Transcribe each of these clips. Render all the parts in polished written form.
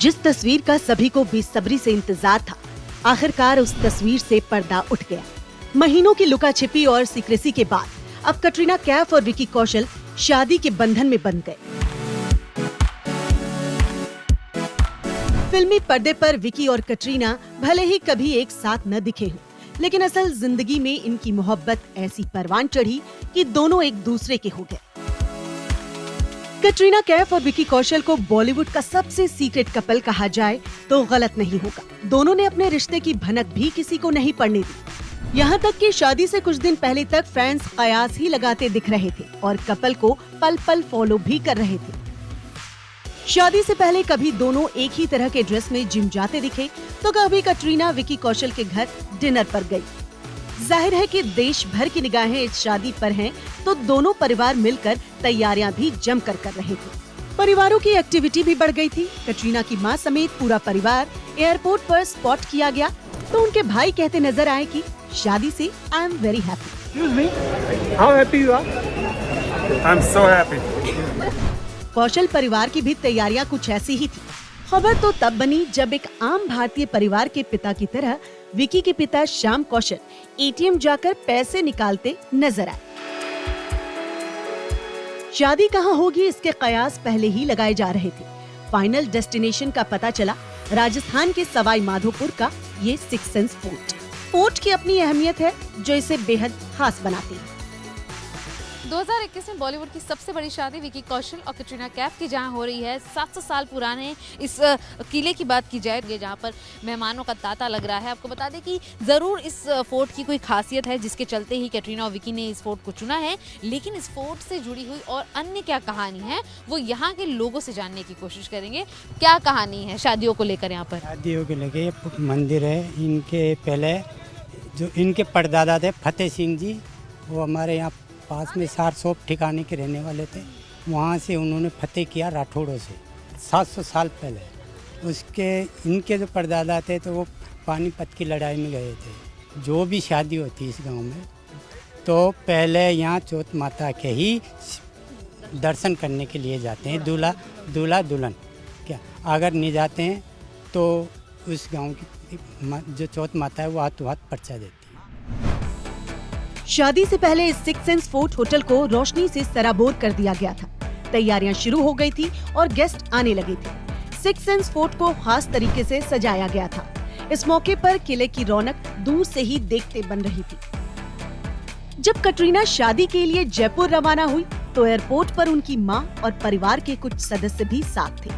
जिस तस्वीर का सभी को बेसब्री से इंतजार था, आखिरकार उस तस्वीर से पर्दा उठ गया। महीनों की लुका छिपी और सीक्रेसी के बाद अब कटरीना कैफ और विकी कौशल शादी के बंधन में बंध गए। फिल्मी पर्दे पर विकी और कटरीना भले ही कभी एक साथ न दिखे हों, लेकिन असल जिंदगी में इनकी मोहब्बत ऐसी परवान चढ़ी कि दोनों एक दूसरे के हो गए। कटरीना कैफ और विकी कौशल को बॉलीवुड का सबसे सीक्रेट कपल कहा जाए तो गलत नहीं होगा। दोनों ने अपने रिश्ते की भनक भी किसी को नहीं पड़ने दी। यहाँ तक कि शादी से कुछ दिन पहले तक फैंस कयास ही लगाते दिख रहे थे और कपल को पल पल फॉलो भी कर रहे थे। शादी से पहले कभी दोनों एक ही तरह के ड्रेस में जिम जाते दिखे तो कभी कटरीना विकी कौशल के घर डिनर पर गई। जाहिर है कि देश भर की निगाहें इस शादी पर हैं, तो दोनों परिवार मिलकर तैयारियां भी जमकर कर रहे थे। परिवारों की एक्टिविटी भी बढ़ गई थी। कटरीना की मां समेत पूरा परिवार एयरपोर्ट पर स्पॉट किया गया तो उनके भाई कहते नजर आए कि शादी से I am very happy. Excuse me, how happy you are? I'm so happy. कौशल परिवार की भी तैयारियां कुछ ऐसी ही थी। खबर तो तब बनी जब एक आम भारतीय परिवार के पिता की तरह विकी के पिता श्याम कौशल एटीएम जाकर पैसे निकालते नजर आए। शादी कहां होगी इसके कयास पहले ही लगाए जा रहे थे। फाइनल डेस्टिनेशन का पता चला राजस्थान के सवाई माधोपुर का ये सिक्स सेंस फोर्ट। फोर्ट की अपनी अहमियत है जो इसे बेहद खास बनाती है। 2021 में बॉलीवुड की सबसे बड़ी शादी विकी कौशल और कटरीना कैफ की जहां हो रही है। 700 साल पुराने इस किले की बात की जाए जहां पर मेहमानों का तांता लग रहा है। आपको बता दें कि ज़रूर इस फोर्ट की कोई खासियत है जिसके चलते ही कटरीना और विकी ने इस फोर्ट को चुना है, लेकिन इस फोर्ट से जुड़ी हुई और अन्य क्या कहानी है वो यहाँ के लोगों से जानने की कोशिश करेंगे। क्या कहानी है शादियों को लेकर यहाँ पर? शादियों के लेके मंदिर है। इनके पहले जो इनके परदादा थे फतेह सिंह जी, वो हमारे यहाँ पास में सारसोप ठिकाने के रहने वाले थे। वहाँ से उन्होंने फतेह किया राठौड़ों से 700 साल पहले। उसके इनके जो परदादा थे तो वो पानीपत की लड़ाई में गए थे। जो भी शादी होती है इस गांव में तो पहले यहाँ चौथ माता के ही दर्शन करने के लिए जाते हैं। दूल्हा दुल्हन क्या अगर नहीं जाते हैं तो उस गांव की जो चौथ माता है वो हाथों हाथ पर्चा देती है। शादी से पहले इस सिक्स सेंस फोर्ट होटल को रोशनी से सराबोर कर दिया गया था। तैयारियां शुरू हो गई थी और गेस्ट आने लगे थे। सिक्स सेंस फोर्ट को खास तरीके से सजाया गया था। इस मौके पर किले की रौनक दूर से ही देखते बन रही थी। जब कटरीना शादी के लिए जयपुर रवाना हुई तो एयरपोर्ट पर उनकी मां और परिवार के कुछ सदस्य भी साथ थे।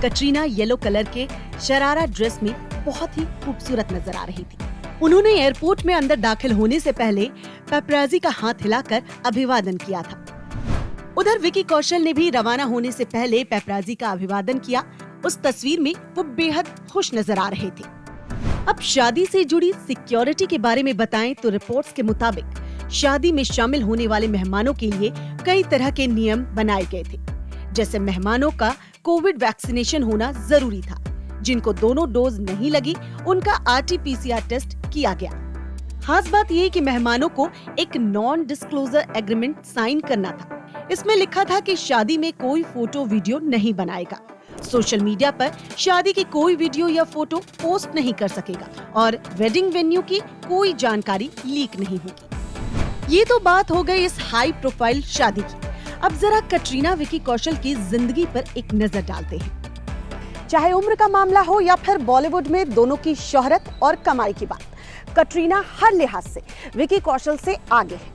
कटरीना येलो कलर के शरारा ड्रेस में बहुत ही खूबसूरत नजर आ रही थी। उन्होंने एयरपोर्ट में अंदर दाखिल होने से पहले पेपराजी का हाथ हिलाकर अभिवादन किया था। उधर विकी कौशल ने भी रवाना होने से पहले पेपराजी का अभिवादन किया। उस तस्वीर में वो बेहद खुश नजर आ रहे थे। अब शादी से जुड़ी सिक्योरिटी के बारे में बताएं तो रिपोर्ट्स के मुताबिक शादी में शामिल होने वाले मेहमानों के लिए कई तरह के नियम बनाए गए थे। जैसे मेहमानों का कोविड वैक्सीनेशन होना जरूरी था। जिनको दोनों डोज नहीं लगी उनका RT-PCR टेस्ट किया गया। खास बात ये कि मेहमानों को एक नॉन डिस्क्लोजर एग्रीमेंट साइन करना था। इसमें लिखा था कि शादी में कोई फोटो वीडियो नहीं बनाएगा, सोशल मीडिया पर शादी की कोई वीडियो या फोटो पोस्ट नहीं कर सकेगा और वेडिंग वेन्यू की कोई जानकारी लीक नहीं होगी। ये तो बात हो गई इस हाई प्रोफाइल शादी की। अब जरा कटरीना विकी कौशल की जिंदगी पर एक नजर डालते हैं। चाहे उम्र का मामला हो या फिर बॉलीवुड में दोनों की शोहरत और कमाई की बात, कटरीना हर लिहाज से विकी कौशल से आगे है।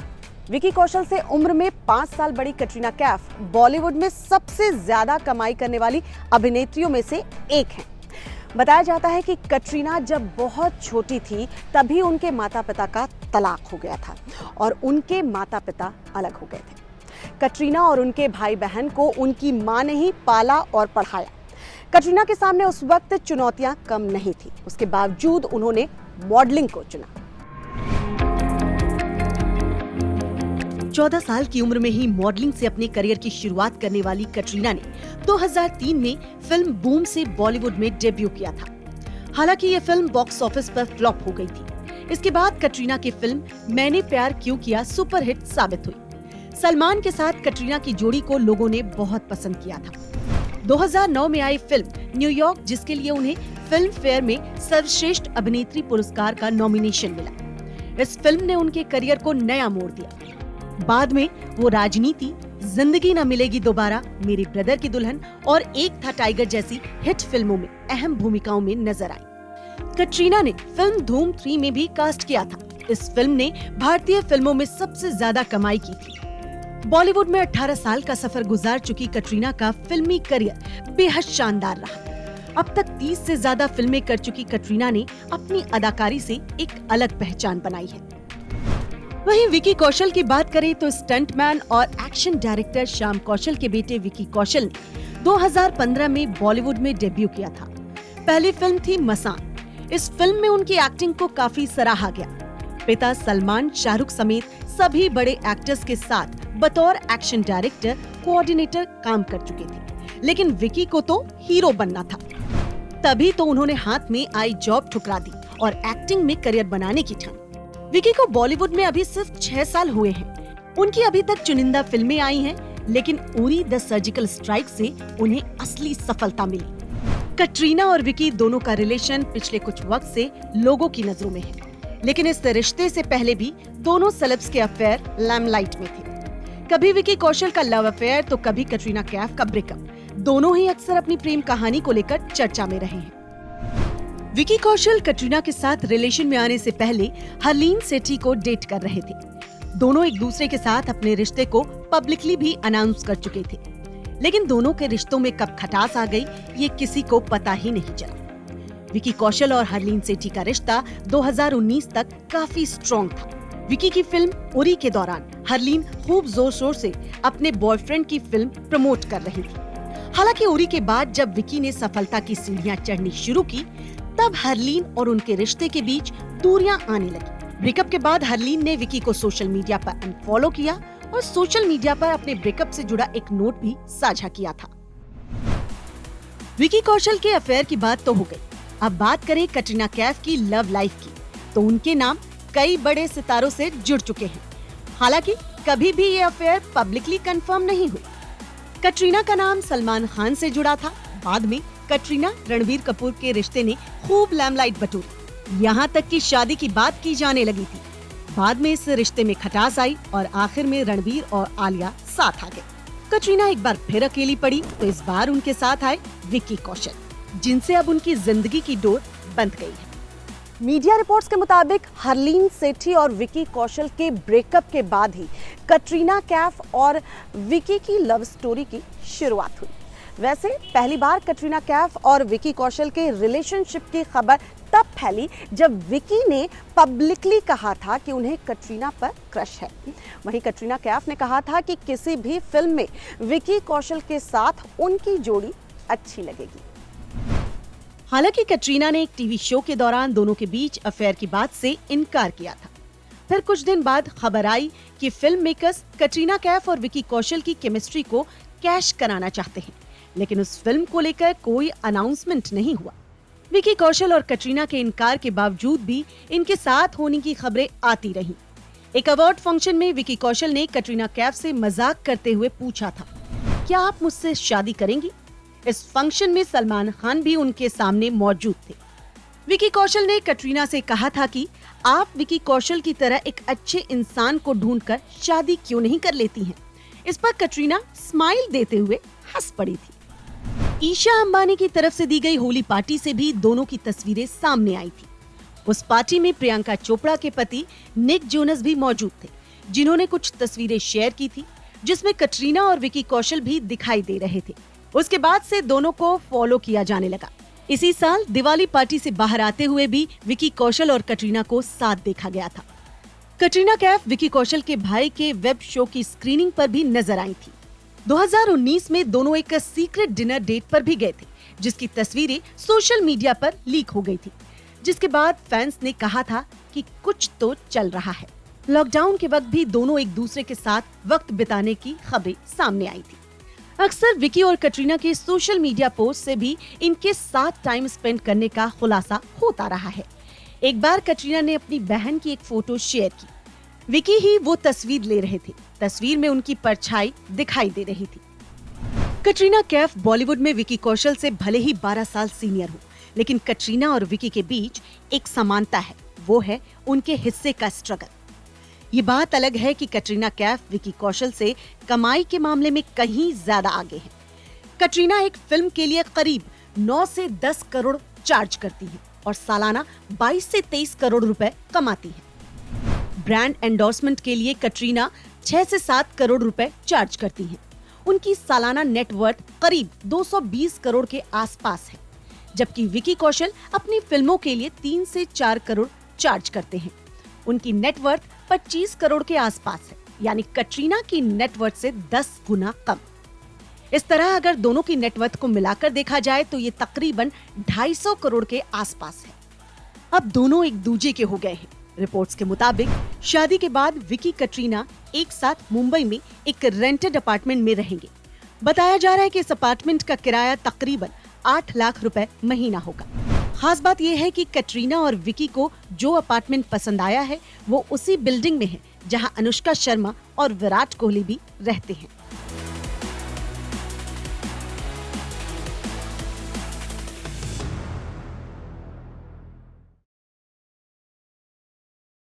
विकी कौशल से उम्र में 5 साल बड़ी कटरीना कैफ बॉलीवुड में सबसे ज्यादा कमाई करने वाली अभिनेत्रियों में से एक है। बताया जाता है कि कटरीना जब बहुत छोटी थी तभी उनके माता पिता का तलाक हो गया था और उनके माता पिता अलग हो गए थे। कटरीना और उनके भाई बहन को उनकी मां ने ही पाला और पढ़ाया। कटरीना के सामने उस वक्त चुनौतियां कम नहीं थी। उसके बावजूद उन्होंने मॉडलिंग को चुना। 14 साल की उम्र में ही मॉडलिंग से अपने करियर की शुरुआत करने वाली कटरीना ने 2003 में फिल्म बूम से बॉलीवुड में डेब्यू किया था। हालांकि ये फिल्म बॉक्स ऑफिस पर फ्लॉप हो गई थी। इसके बाद कटरीना की फिल्म मैंने प्यार क्यों किया सुपरहिट साबित हुई। सलमान के साथ कटरीना की जोड़ी को लोगों ने बहुत पसंद किया था। 2009 में आई फिल्म न्यूयॉर्क, जिसके लिए उन्हें फिल्म फेयर में सर्वश्रेष्ठ अभिनेत्री पुरस्कार का नॉमिनेशन मिला। इस फिल्म ने उनके करियर को नया मोड़ दिया। बाद में वो राजनीति, जिंदगी न मिलेगी दोबारा, मेरे ब्रदर की दुल्हन और एक था टाइगर जैसी हिट फिल्मों में अहम भूमिकाओं में नजर आई। कटरीना ने फिल्म धूम 3 में भी कास्ट किया था। इस फिल्म ने भारतीय फिल्मों में सबसे ज्यादा कमाई की थी। बॉलीवुड में 18 साल का सफर गुजार चुकी कटरीना का फिल्मी करियर बेहद शानदार रहा। अब तक 30 से ज्यादा फिल्में कर चुकी कटरीना ने अपनी अदाकारी से एक अलग पहचान बनाई है। वहीं विकी कौशल की बात करें तो स्टंटमैन और एक्शन डायरेक्टर श्याम कौशल के बेटे विकी कौशल ने 2015 में बॉलीवुड में डेब्यू किया था। पहली फिल्म थी मसान। इस फिल्म में उनकी एक्टिंग को काफी सराहा गया। पिता सलमान, शाहरुख समेत सभी बड़े एक्टर्स के साथ बतौर एक्शन डायरेक्टर, कोऑर्डिनेटर काम कर चुके थे, लेकिन विकी को तो हीरो बनना था। तभी तो उन्होंने हाथ में आई जॉब ठुकरा दी और एक्टिंग में करियर बनाने की ठानी। विकी को बॉलीवुड में अभी सिर्फ 6 साल हुए हैं। उनकी अभी तक चुनिंदा फिल्में आई हैं, लेकिन उरी द सर्जिकल स्ट्राइक से उन्हें असली सफलता मिली। कटरीना और विकी दोनों का रिलेशन पिछले कुछ वक्त से लोगों की नजरों में है, लेकिन इस रिश्ते से पहले भी दोनों सेलेब्स के अफेयर लाइमलाइट में थे। कभी विकी कौशल का लव अफेयर तो कभी कटरीना कैफ का ब्रेकअप। दोनों ही अक्सर अपनी प्रेम कहानी को लेकर चर्चा में रहे हैं। विकी कौशल कटरीना के साथ रिलेशन में आने से पहले हरलीन सेठी को डेट कर रहे थे। दोनों एक दूसरे के साथ अपने रिश्ते को पब्लिकली भी अनाउंस कर चुके थे, लेकिन दोनों के रिश्तों में कब खटास आ गई ये किसी को पता ही नहीं चला। विकी कौशल और हरलीन सेठी का रिश्ता 2019 तक काफी स्ट्रॉन्ग था। विकी की फिल्म उरी के दौरान हरलीन खूब जोर शोर से अपने बॉयफ्रेंड की फिल्म प्रमोट कर रही थी। हालांकि उरी के बाद जब विकी ने सफलता की सीढ़ियां चढ़नी शुरू की, तब हरलीन और उनके रिश्ते के बीच दूरियां आने लगी। ब्रेकअप के बाद हरलीन ने विकी को सोशल मीडिया पर अनफॉलो किया और सोशल मीडिया पर अपने ब्रेकअप से जुड़ा एक नोट भी साझा किया था। विकी कौशल के अफेयर की बात तो हो गई। अब बात करें कटरीना कैफ की लव लाइफ की, तो उनके नाम कई बड़े सितारों से जुड़ चुके हैं। हालांकि कभी भी ये अफेयर पब्लिकली कंफर्म नहीं हुई। कटरीना का नाम सलमान खान से जुड़ा था। बाद में कटरीना रणबीर कपूर के रिश्ते ने खूब लाइमलाइट बटोरी। यहाँ तक कि शादी की बात की जाने लगी थी। बाद में इस रिश्ते में खटास आई और आखिर में रणबीर और आलिया साथ आ गए। कटरीना एक बार फिर अकेली पड़ी तो इस बार उनके साथ आए विकी कौशल, जिनसे अब उनकी जिंदगी की डोर बंध गई है। मीडिया रिपोर्ट्स के मुताबिक हरलीन सेठी और विकी कौशल के ब्रेकअप के बाद ही कटरीना कैफ और विकी की लव स्टोरी की शुरुआत हुई। वैसे पहली बार कटरीना कैफ और विकी कौशल के रिलेशनशिप की खबर तब फैली जब विकी ने पब्लिकली कहा था कि उन्हें कटरीना पर क्रश है। वहीं कटरीना कैफ ने कहा था कि किसी भी फिल्म में विकी कौशल के साथ उनकी जोड़ी अच्छी लगेगी। हालांकि कटरीना ने एक टीवी शो के दौरान दोनों के बीच अफेयर की बात से इनकार किया था। फिर कुछ दिन बाद खबर आई कि फिल्म मेकर्स कटरीना कैफ और विकी कौशल की केमिस्ट्री को कैश कराना चाहते हैं, लेकिन उस फिल्म को लेकर कोई अनाउंसमेंट नहीं हुआ। विकी कौशल और कटरीना के इनकार के बावजूद भी इनके साथ होने की खबरें आती रहीं। एक अवार्ड फंक्शन में विकी कौशल ने कटरीना कैफ से मजाक करते हुए पूछा था, क्या आप मुझसे शादी करेंगी? इस फंक्शन में सलमान खान भी उनके सामने मौजूद थे। विकी कौशल ने कटरीना से कहा था कि आप विकी कौशल की तरह एक अच्छे इंसान को ढूंढकर शादी क्यों नहीं कर लेती हैं? इस पर कटरीना स्माइल देते हुए हंस पड़ी थी। ईशा अंबानी की तरफ से दी गई होली पार्टी से भी दोनों की तस्वीरें सामने आई थी। उस पार्टी में प्रियंका चोपड़ा के पति निक जोनस भी मौजूद थे, जिन्होंने कुछ तस्वीरें शेयर की थी, जिसमें कटरीना और विकी कौशल भी दिखाई दे रहे थे। उसके बाद से दोनों को फॉलो किया जाने लगा। इसी साल दिवाली पार्टी से बाहर आते हुए भी विकी कौशल और कटरीना को साथ देखा गया था। कटरीना कैफ विकी कौशल के भाई के वेब शो की स्क्रीनिंग पर भी नजर आई थी। 2019 में दोनों एक सीक्रेट डिनर डेट पर भी गए थे, जिसकी तस्वीरें सोशल मीडिया पर लीक हो गई थी, जिसके बाद फैंस ने कहा था कि कुछ तो चल रहा है। लॉकडाउन के वक्त भी दोनों एक दूसरे के साथ वक्त बिताने की खबरें सामने आई थी। अक्सर विकी और कटरीना के सोशल मीडिया पोस्ट से भी इनके साथ टाइम स्पेंड करने का खुलासा होता रहा है। एक बार कटरीना ने अपनी बहन की एक फोटो शेयर की। विकी ही वो तस्वीर ले रहे थे। तस्वीर में उनकी परछाई दिखाई दे रही थी। कटरीना कैफ बॉलीवुड में विकी कौशल से भले ही 12 साल सीनियर हो, लेकिन कटरीना और विकी के बीच एक समानता है, वो है उनके हिस्से का स्ट्रगल। ये बात अलग है कि कटरीना कैफ विकी कौशल से कमाई के मामले में कहीं ज्यादा आगे है। कटरीना एक फिल्म के लिए करीब 9 से 10 करोड़ चार्ज करती है और सालाना 22 से 23 करोड़ रुपए कमाती है। ब्रांड एंडोर्समेंट के लिए कटरीना 6 से 7 करोड़ रुपए चार्ज करती हैं। उनकी सालाना नेटवर्थ करीब 220 करोड़ के आसपास है, जबकि विकी कौशल अपनी फिल्मों के लिए 3 से 4 करोड़ चार्ज करते हैं। उनकी नेटवर्थ 25 करोड़ के आसपास है, यानी कटरीना की नेटवर्थ से 10 गुना कम। इस तरह अगर दोनों की नेटवर्थ को मिलाकर देखा जाए तो ये तकरीबन 250 करोड़ के आसपास है। अब दोनों एक दूजे के हो गए हैं। रिपोर्ट्स के मुताबिक शादी के बाद विकी कटरीना एक साथ मुंबई में एक रेंटेड अपार्टमेंट में रहेंगे। बताया जा रहा है कि इस अपार्टमेंट का किराया तकरीबन 8 लाख रुपए महीना होगा। खास बात यह है कि कटरीना और विकी को जो अपार्टमेंट पसंद आया है वो उसी बिल्डिंग में है जहां अनुष्का शर्मा और विराट कोहली भी रहते हैं।